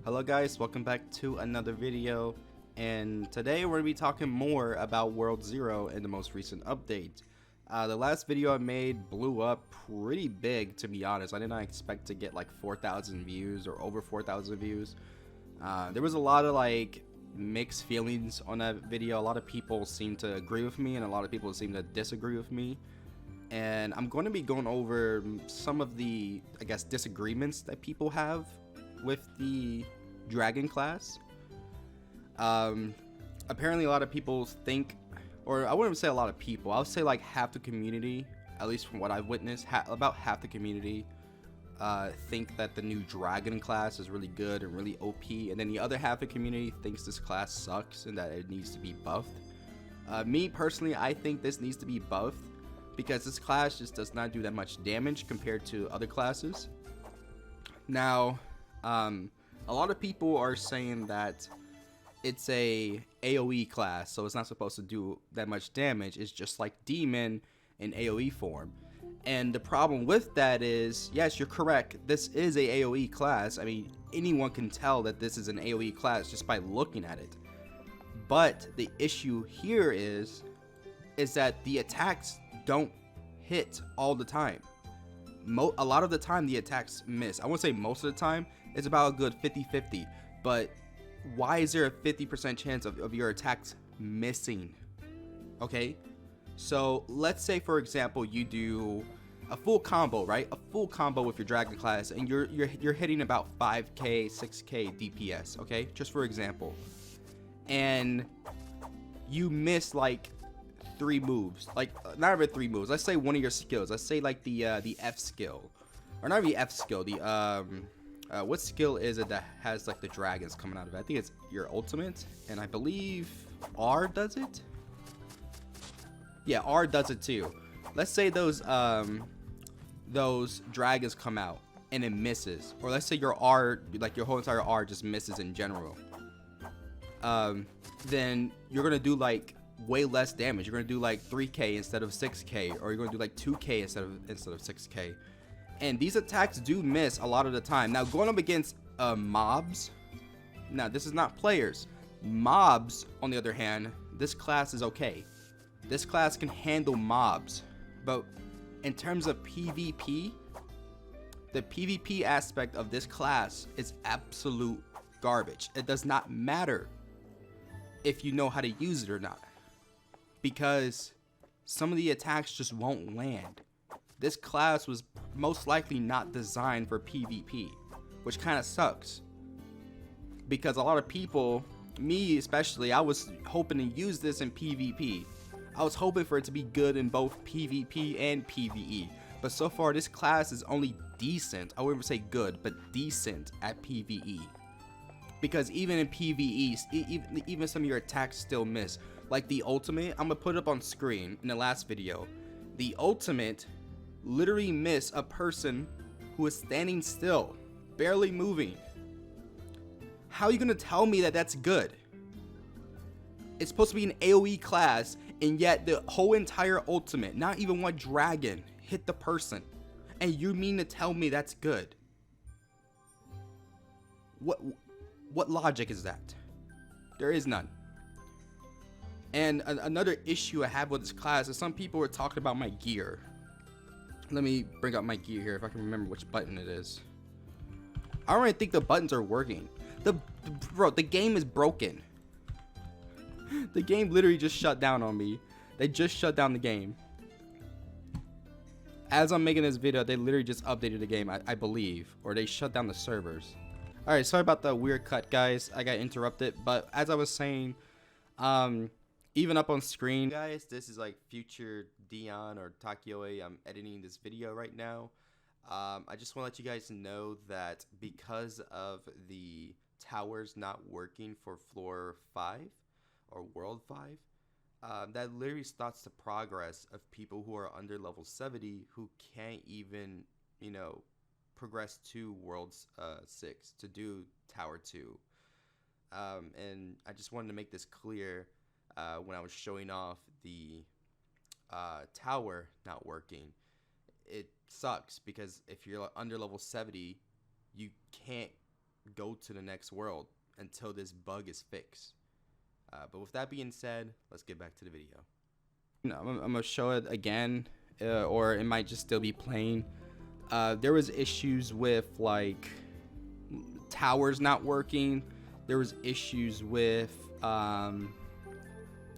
Hello guys, welcome back to another video, and today we're going to be talking more about World Zero in the most recent update. The last video I made blew up pretty big, to be honest. I did not expect to get like 4,000 views or over 4,000 views. There was a lot of like mixed feelings on that video. A lot of people seem to agree with me and a lot of people seem to disagree with me. And I'm going to be going over some of the, I guess, disagreements that people have with the dragon class. Apparently a lot of people think, or I wouldn't say a lot of people, I would say like half the community, at least from what I've witnessed, about half the community think that the new dragon class is really good and really OP, and then the other half of the community thinks this class sucks and that it needs to be buffed. Me personally, I think this needs to be buffed because this class just does not do that much damage compared to other classes. Now, a lot of people are saying that it's a AoE class, so it's not supposed to do that much damage. It's just like Demon in AoE form. And the problem with that is, yes, you're correct, this is a AoE class. I mean, anyone can tell that this is an AoE class just by looking at it. But the issue here is that the attacks don't hit all the time. A lot of the time the attacks miss. I won't say most of the time, it's about a good 50-50, but why is there a 50% chance of your attacks missing? Okay, so let's say for example you do a full combo, right? A full combo with your dragon class, and you're hitting about 5k 6k DPS, okay, just for example, and you miss like 3 moves, like not even 3 moves, let's say one of your skills, let's say like the F skill, or not even F skill, the what skill is it that has like the dragons coming out of it? I think it's your ultimate, and I believe R does it. Yeah, R does it too. Let's say those dragons come out and it misses, or let's say your R, like your whole entire R just misses in general. Then you're gonna do like way less damage. You're gonna do like 3k instead of 6k, or you're gonna do like 2k instead of 6k. And these attacks do miss a lot of the time. Now, going up against mobs, now this is not players. Mobs, on the other hand, this class is okay. This class can handle mobs. But in terms of PvP, the PvP aspect of this class is absolute garbage. It does not matter if you know how to use it or not, because some of the attacks just won't land. This class was most likely not designed for PvP, which kind of sucks, because a lot of people, me especially, I was hoping to use this in PvP. I was hoping for it to be good in both PvP and PvE, but so far this class is only decent. I wouldn't say good, but decent at PvE, because even in PvE, even some of your attacks still miss. Like the ultimate, I'm gonna put it up on screen in the last video. The ultimate literally missed a person who is standing still, barely moving. How are you gonna tell me that that's good? It's supposed to be an AoE class, and yet the whole entire ultimate, not even one dragon, hit the person, and you mean to tell me that's good? What logic is that? There is none. And another issue I have with this class is some people were talking about my gear. Let me bring up my gear here if I can remember which button it is. I don't really think the buttons are working. Bro, the game is broken. The game literally just shut down on me. They just shut down the game. As I'm making this video, they literally just updated the game, I believe, or they shut down the servers. Alright, sorry about the weird cut, guys. I got interrupted, but as I was saying, even up on screen, guys, this is like future Dion or Takioe. I'm editing this video right now. I just want to let you guys know that because of the towers not working for floor 5 or world 5, that literally stops the progress of people who are under level 70 who can't even, you know, progress to worlds 6 to do tower 2. And I just wanted to make this clear when I was showing off the tower not working. It sucks because if you're under level 70, you can't go to the next world until this bug is fixed. But with that being said, let's get back to the video. I'm gonna show it again, or it might just still be playing. There was issues with like towers not working. There was issues with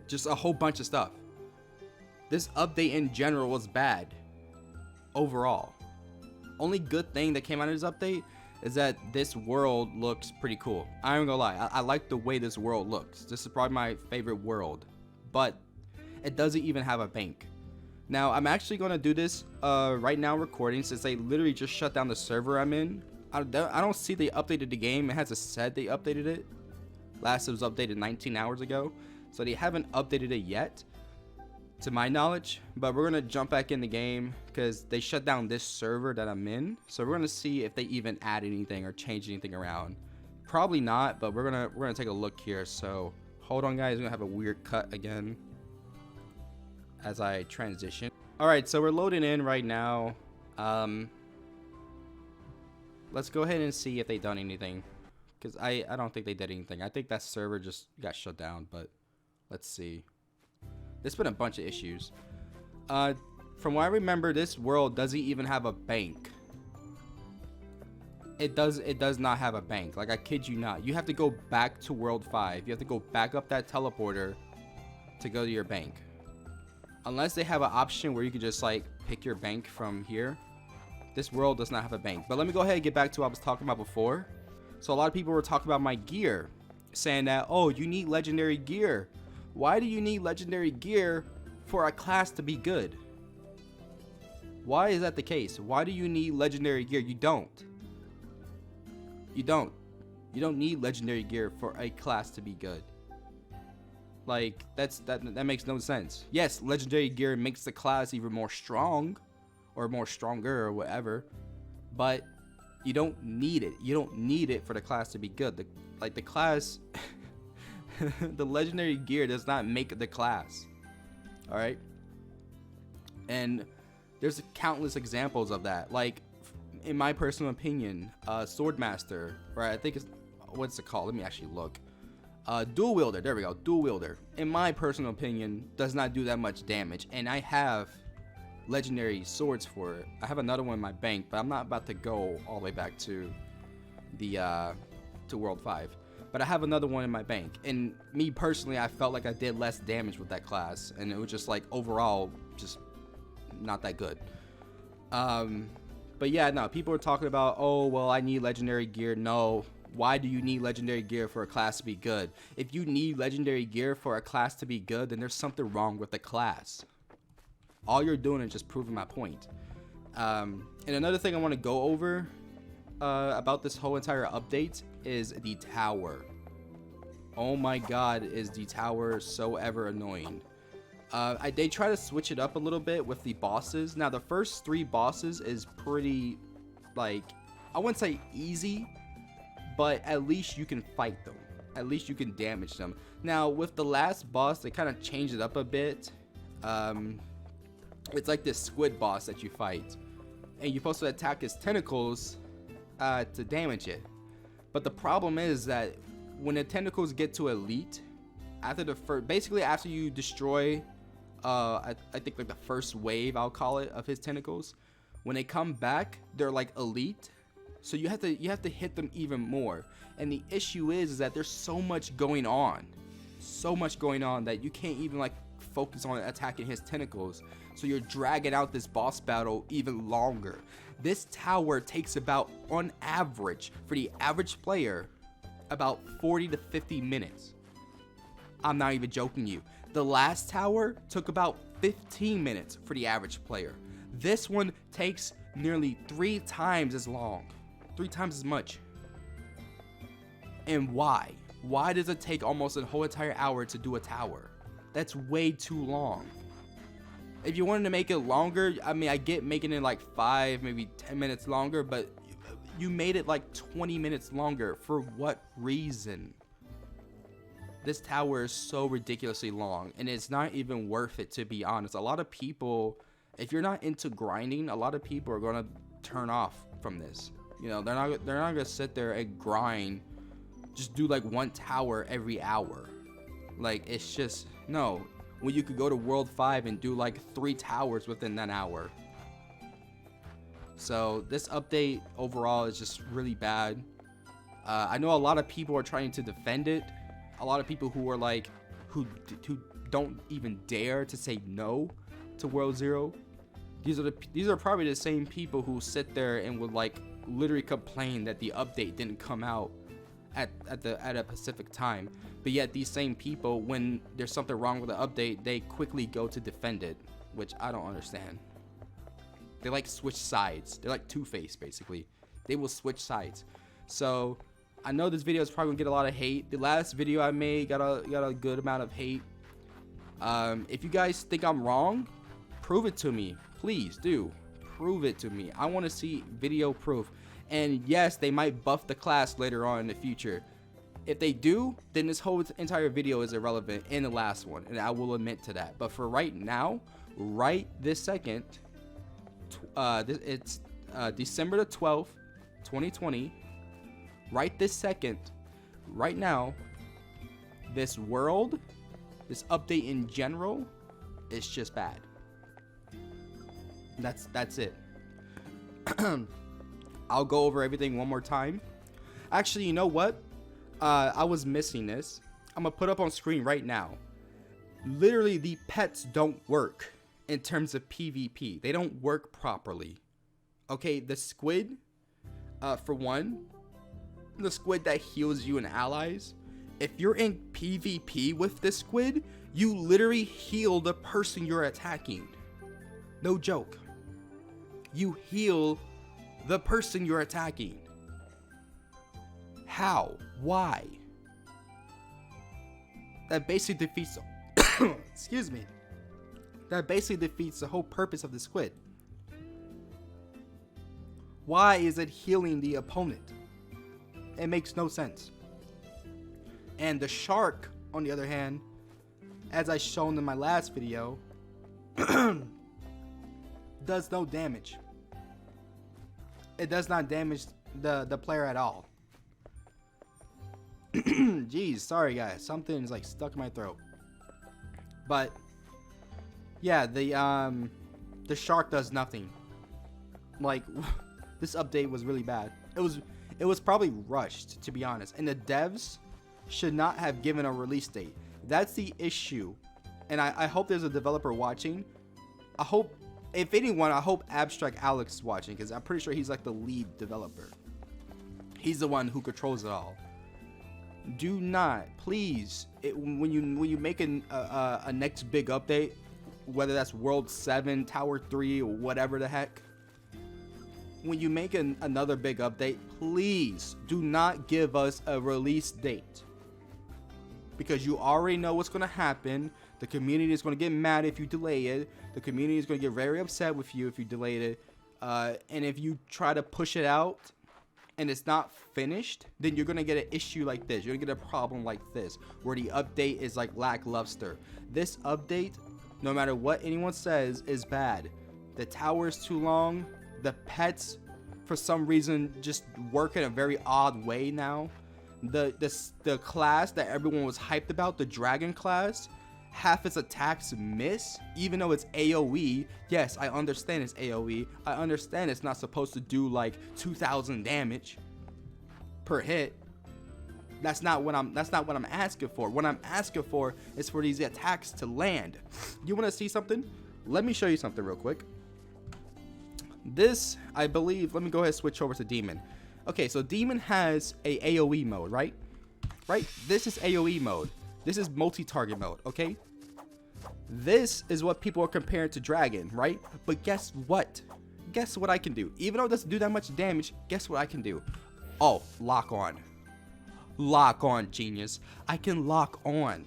just a whole bunch of stuff. This update in general was bad overall. Only good thing that came out of this update is that this world looks pretty cool. I ain't gonna lie, I like the way this world looks. This is probably my favorite world, but it doesn't even have a bank. Now I'm actually gonna do this right now recording, since they literally just shut down the server I'm in. I don't see they updated the game. It has a said they updated it. Last it was updated 19 hours ago, so they haven't updated it yet to my knowledge. But we're gonna jump back in the game because they shut down this server that I'm in, so we're gonna see if they even add anything or change anything around. Probably not, but we're gonna take a look here. So hold on guys, we're gonna have a weird cut again as I transition. All right, so we're loading in right now. Let's go ahead and see if they done anything, because I don't think they did anything. I think that server just got shut down, but let's see. There's been a bunch of issues. From what I remember, this world doesn't even have a bank. It does not have a bank. Like, I kid you not. You have to go back to World 5. You have to go back up that teleporter to go to your bank. Unless they have an option where you can just like pick your bank from here. This world does not have a bank. But let me go ahead and get back to what I was talking about before. So a lot of people were talking about my gear, saying that, oh, you need legendary gear. Why do you need legendary gear for a class to be good? Why is that the case? Why do you need legendary gear? You don't. You don't need legendary gear for a class to be good. Like, that makes no sense. Yes, legendary gear makes the class even more strong, or more stronger, or whatever, but you don't need it. You don't need it for the class to be good. The class, the legendary gear does not make the class. All right, and there's countless examples of that. Like, in my personal opinion, Swordmaster, right? I think it's, what's it called? Let me actually look. Dual wielder, there we go, dual wielder, in my personal opinion, does not do that much damage, and I have legendary swords for it. I have another one in my bank, but I'm not about to go all the way back to the to World 5, but I have another one in my bank, and me personally, I felt like I did less damage with that class, and it was just like overall just not that good. But yeah, no, people were talking about, oh well, I need legendary gear. No. Why do you need legendary gear for a class to be good? If you need legendary gear for a class to be good, then there's something wrong with the class. All you're doing is just proving my point. And another thing I want to go over about this whole entire update is the tower. Oh my god, is the tower so ever annoying. They try to switch it up a little bit with the bosses. Now, the first 3 bosses is pretty, like, I wouldn't say easy, but at least you can fight them. At least you can damage them. Now, with the last boss, they kind of changed it up a bit. It's like this squid boss that you fight, and you're supposed to attack his tentacles to damage it. But the problem is that when the tentacles get to elite, after the basically after you destroy, I think like the first wave, I'll call it, of his tentacles, when they come back, they're like elite. So you have to hit them even more. And the issue is that there's so much going on that you can't even like focus on attacking his tentacles. So you're dragging out this boss battle even longer. This tower takes about, on average, for the average player, about 40 to 50 minutes. I'm not even joking you. The last tower took about 15 minutes for the average player. This one takes nearly 3 times as long. 3 times as much. And why? Why does it take almost a whole entire hour to do a tower? That's way too long. If you wanted to make it longer, I mean, I get making it like 5, maybe 10 minutes longer, but you made it like 20 minutes longer. For what reason? This tower is so ridiculously long, and it's not even worth it, to be honest. A lot of people, if you're not into grinding, a lot of people are going to turn off from this. You know, they're not gonna sit there and grind, just do like 1 tower every hour. Like, it's just no. When you could go to World 5 and do like 3 towers within that hour. So this update overall is just really bad. I know a lot of people are trying to defend it. A lot of people who are like, who don't even dare to say no to World 0. These are probably the same people who sit there and would like literally complain that the update didn't come out at a specific time. But yet these same people, when there's something wrong with the update, they quickly go to defend it, which I don't understand. They like switch sides. They're like Two-Face basically. They will switch sides. So I know this video is probably gonna get a lot of hate. The last video I made got a good amount of hate. If you guys think I'm wrong, prove it to me. Please do. Prove it to me. I want to see video proof. And yes, they might buff the class later on in the future. If they do, then this whole entire video is irrelevant in the last one, and I will admit to that. But for right now, right this second, it's December the 12th, 2020. Right this second, right now, this update in general, is just bad. That's it. I'll go over everything one more time. Actually, you know what? I was missing this. I'm gonna put up on screen right now. Literally, the pets don't work in terms of PvP. They don't work properly. Okay, the squid, for one, the squid that heals you and allies. If you're in PvP with the squid, you literally heal the person you're attacking. No joke. You heal the person you're attacking. How? Why? That basically defeats excuse me. That basically defeats the whole purpose of the squid. Why is it healing the opponent? It makes no sense. And the shark, on the other hand, as I shown in my last video, does no damage. It does not damage the player at all. Jeez, sorry guys, something's like stuck in my throat. But yeah, the shark does nothing. Like, this update was really bad. It was probably rushed, to be honest, and the devs should not have given a release date. That's the issue. And I hope there's a developer watching. I hope, if anyone, I hope Abstract Alex is watching, because I'm pretty sure he's like the lead developer. He's the one who controls it all. Do not, please, when you make a next big update, whether that's World 7, Tower 3, or whatever the heck, when you make another big update, please do not give us a release date. Because you already know what's going to happen. The community is going to get mad if you delay it. The community is going to get very upset with you if you delayed it. And if you try to push it out and it's not finished, then you're going to get an issue like this. You're going to get a problem like this, where the update is like lackluster. This update, no matter what anyone says, is bad. The tower is too long. The pets, for some reason, just work in a very odd way now. The class that everyone was hyped about, the dragon class, half its attacks miss, even though it's AoE. Yes, I understand it's AoE. I understand it's not supposed to do like 2,000 damage per hit. That's not what I'm asking for. What I'm asking for is for these attacks to land. You want to see something? Let me show you something real quick. This, I believe, let me go ahead and switch over to Demon. Okay, so Demon has a AoE mode, right? This is AoE mode. This is multi-target mode, okay? This is what people are comparing to Dragon, right? But guess what? Guess what I can do? Even though it doesn't do that much damage, guess what I can do? Oh, lock on. Lock on, genius. I can lock on.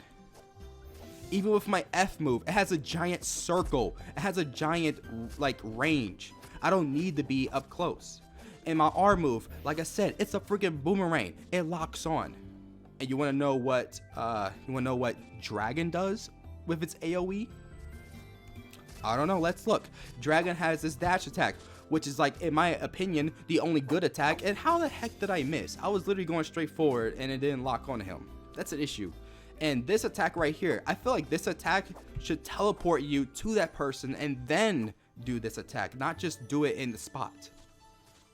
Even with my F move, it has a giant circle. It has a giant, like, range. I don't need to be up close. And my R move, like I said, it's a freaking boomerang. It locks on. And you want to know what Dragon does with its AoE? I don't know. Let's look. Dragon has this dash attack, which is like, in my opinion, the only good attack. And how the heck did I miss? I was literally going straight forward and it didn't lock on him. That's an issue. And this attack right here, I feel like this attack should teleport you to that person and then do this attack, not just do it in the spot.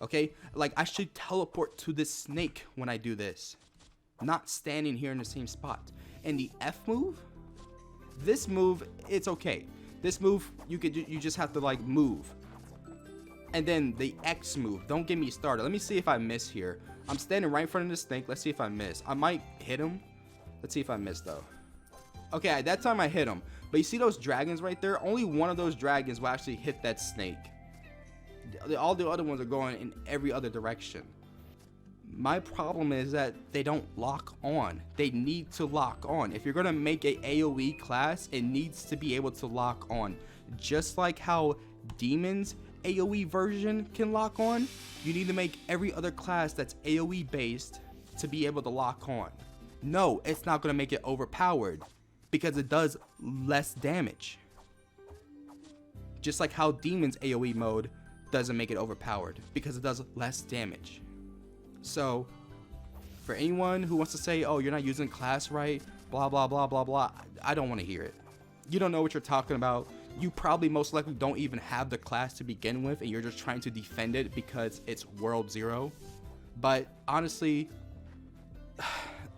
Okay, like I should teleport to this snake when I do this, not standing here in the same spot. And the F move, this move, it's okay. This move, you just have to like move. And then the X move, don't get me started. Let me see if I miss here. I'm standing right in front of the snake. Let's see if I miss. I might hit him. Let's see if I miss though. Okay, at that time I hit him. But you see those dragons right there? Only one of those dragons will actually hit that snake. All the other ones are going in every other direction. My problem is that they don't lock on. They need to lock on. If you're going to make a AoE class, it needs to be able to lock on. Just like how demons AoE version can lock on, you need to make every other class that's AoE based to be able to lock on. No, it's not going to make it overpowered because it does less damage. Just like how demons AoE mode doesn't make it overpowered because it does less damage. So for anyone who wants to say, oh, you're not using class right, blah blah blah blah blah, I don't want to hear it. You don't know what you're talking about. You probably most likely don't even have the class to begin with and you're just trying to defend it because it's world 0. But honestly,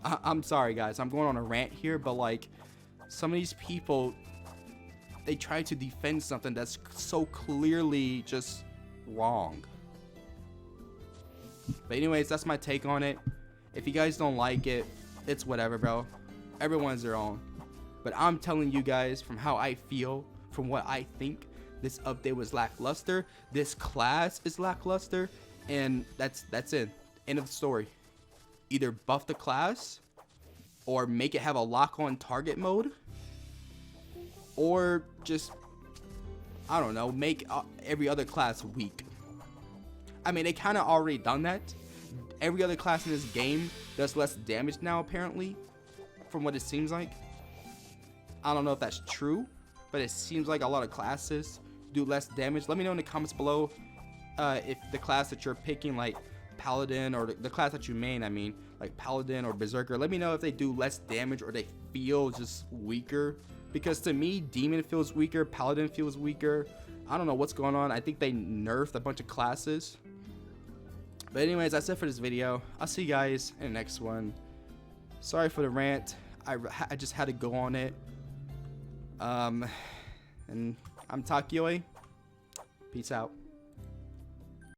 I'm sorry guys, I'm going on a rant here, but like some of these people, they try to defend something that's so clearly just wrong. But anyways, that's my take on it. If you guys don't like it, it's whatever, bro. Everyone's their own. But I'm telling you guys from how I feel, from what I think, this update was lackluster. This class is lackluster, and that's it. End of the story. Either buff the class or make it have a lock-on target mode, or just, I don't know, make every other class weak. I mean, they kind of already done that. Every other class in this game does less damage now, apparently, from what it seems like. I don't know if that's true, but it seems like a lot of classes do less damage. Let me know in the comments below if the class that you're picking, like Paladin, or the class that you main, I mean, like Paladin or Berserker, let me know if they do less damage or they feel just weaker. Because to me, Demon feels weaker, Paladin feels weaker. I don't know what's going on. I think they nerfed a bunch of classes. But anyways, that's it for this video. I'll see you guys in the next one. Sorry for the rant. I just had to go on it. And I'm Takioi. Peace out.